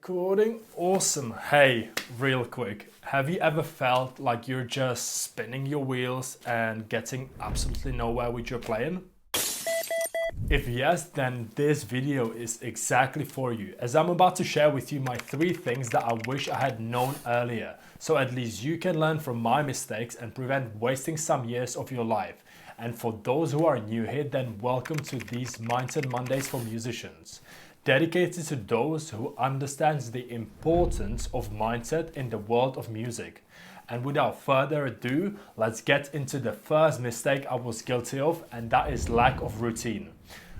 Recording, awesome. Hey, real quick, have you ever felt like you're just spinning your wheels and getting absolutely nowhere with your playing? If yes, then this video is exactly for you, as I'm about to share with you my 3 things that I wish I had known earlier, so at least you can learn from my mistakes and prevent wasting some years of your life. And for those who are new here, then welcome to these Mindset Mondays for musicians, dedicated to those who understands the importance of mindset in the world of music. And without further ado, let's get into the first mistake I was guilty of, and that is lack of routine.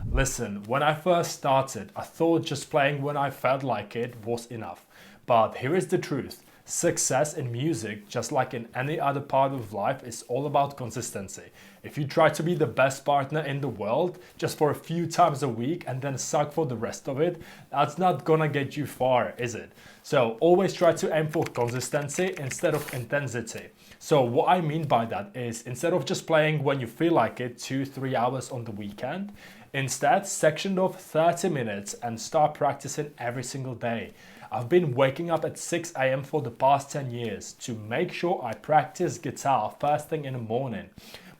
Listen, when I first started, I thought just playing when I felt like it was enough. But here is the truth. Success in music, just like in any other part of life, is all about consistency. If you try to be the best partner in the world just for a few times a week and then suck for the rest of it, that's not gonna get you far, is it? So always try to aim for consistency instead of intensity. So what I mean by that is, instead of just playing when you feel like it 2-3 hours on the weekend, instead section off 30 minutes and start practicing every single day. I've been waking up at 6 a.m. for the past 10 years to make sure I practice guitar first thing in the morning.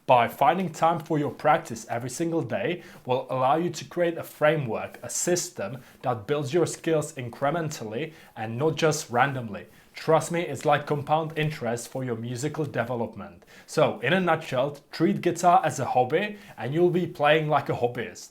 By finding time for your practice every single day will allow you to create a framework, a system that builds your skills incrementally and not just randomly. Trust me, it's like compound interest for your musical development. So in a nutshell, treat guitar as a hobby and you'll be playing like a hobbyist.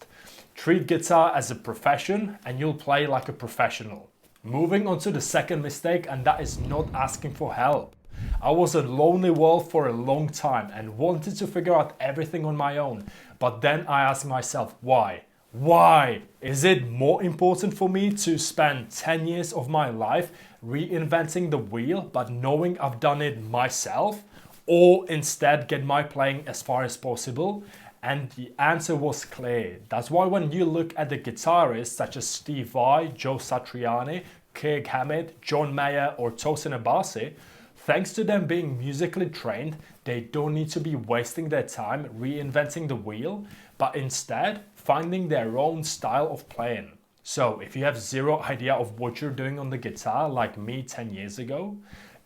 Treat guitar as a profession and you'll play like a professional. Moving on to the second mistake, and that is not asking for help. I was a lonely wolf for a long time and wanted to figure out everything on my own. But then I asked myself, why? Why? Is it more important for me to spend 10 years of my life reinventing the wheel but knowing I've done it myself? Or instead get my playing as far as possible? And the answer was clear. That's why when you look at the guitarists such as Steve Vai, Joe Satriani, Kirk Hammett, John Mayer or Tosin Abasi, thanks to them being musically trained, they don't need to be wasting their time reinventing the wheel, but instead finding their own style of playing. So if you have zero idea of what you're doing on the guitar like me 10 years ago,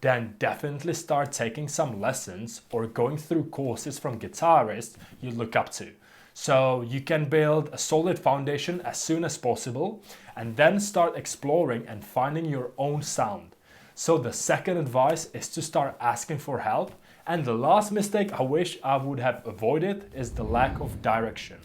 then definitely start taking some lessons or going through courses from guitarists you look up to. So you can build a solid foundation as soon as possible and then start exploring and finding your own sound. So the second advice is to start asking for help. And the last mistake I wish I would have avoided is the lack of direction.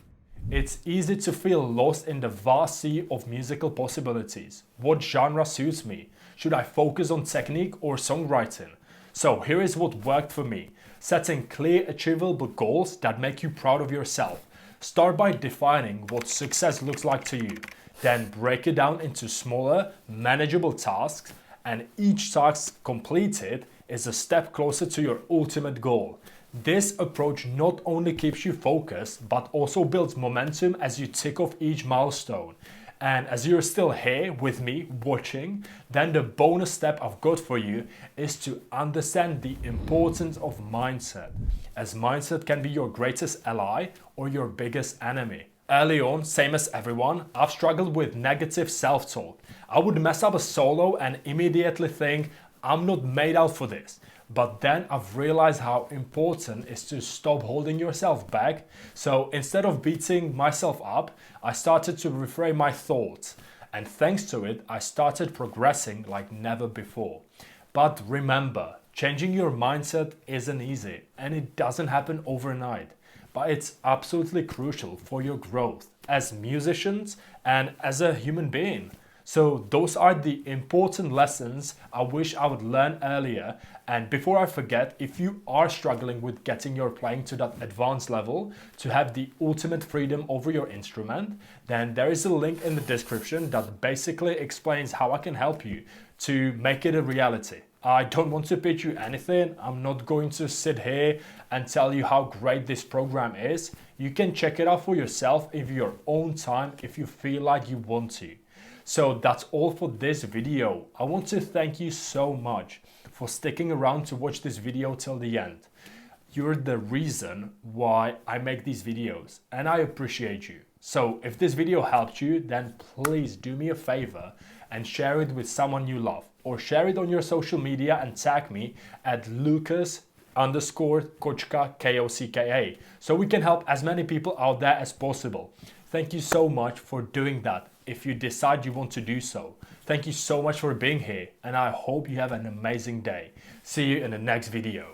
It's easy to feel lost in the vast sea of musical possibilities. What genre suits me? Should I focus on technique or songwriting? So here is what worked for me. Setting clear, achievable goals that make you proud of yourself. Start by defining what success looks like to you. Then break it down into smaller, manageable tasks, and each task completed is a step closer to your ultimate goal. This approach not only keeps you focused, but also builds momentum as you tick off each milestone. And as you're still here with me watching, then the bonus step I've got for you is to understand the importance of mindset, as mindset can be your greatest ally or your biggest enemy. Early on, same as everyone, I've struggled with negative self-talk. I would mess up a solo and immediately think, I'm not made out for this. But then I've realized how important it is to stop holding yourself back. So instead of beating myself up, I started to reframe my thoughts. And thanks to it, I started progressing like never before. But remember, changing your mindset isn't easy and it doesn't happen overnight. But it's absolutely crucial for your growth as musicians and as a human being. So those are the important lessons I wish I would learn earlier. And before I forget, if you are struggling with getting your playing to that advanced level to have the ultimate freedom over your instrument, then there is a link in the description that basically explains how I can help you to make it a reality. I don't want to pitch you anything. I'm not going to sit here and tell you how great this program is. You can check it out for yourself in your own time if you feel like you want to. So that's all for this video. I want to thank you so much for sticking around to watch this video till the end. You're the reason why I make these videos and I appreciate you. So if this video helped you, then please do me a favor and share it with someone you love, or share it on your social media and tag me at Lukas_Kocka, Kocka, so we can help as many people out there as possible. Thank you so much for doing that if you decide you want to do so. Thank you so much for being here, and I hope you have an amazing day. See you in the next video.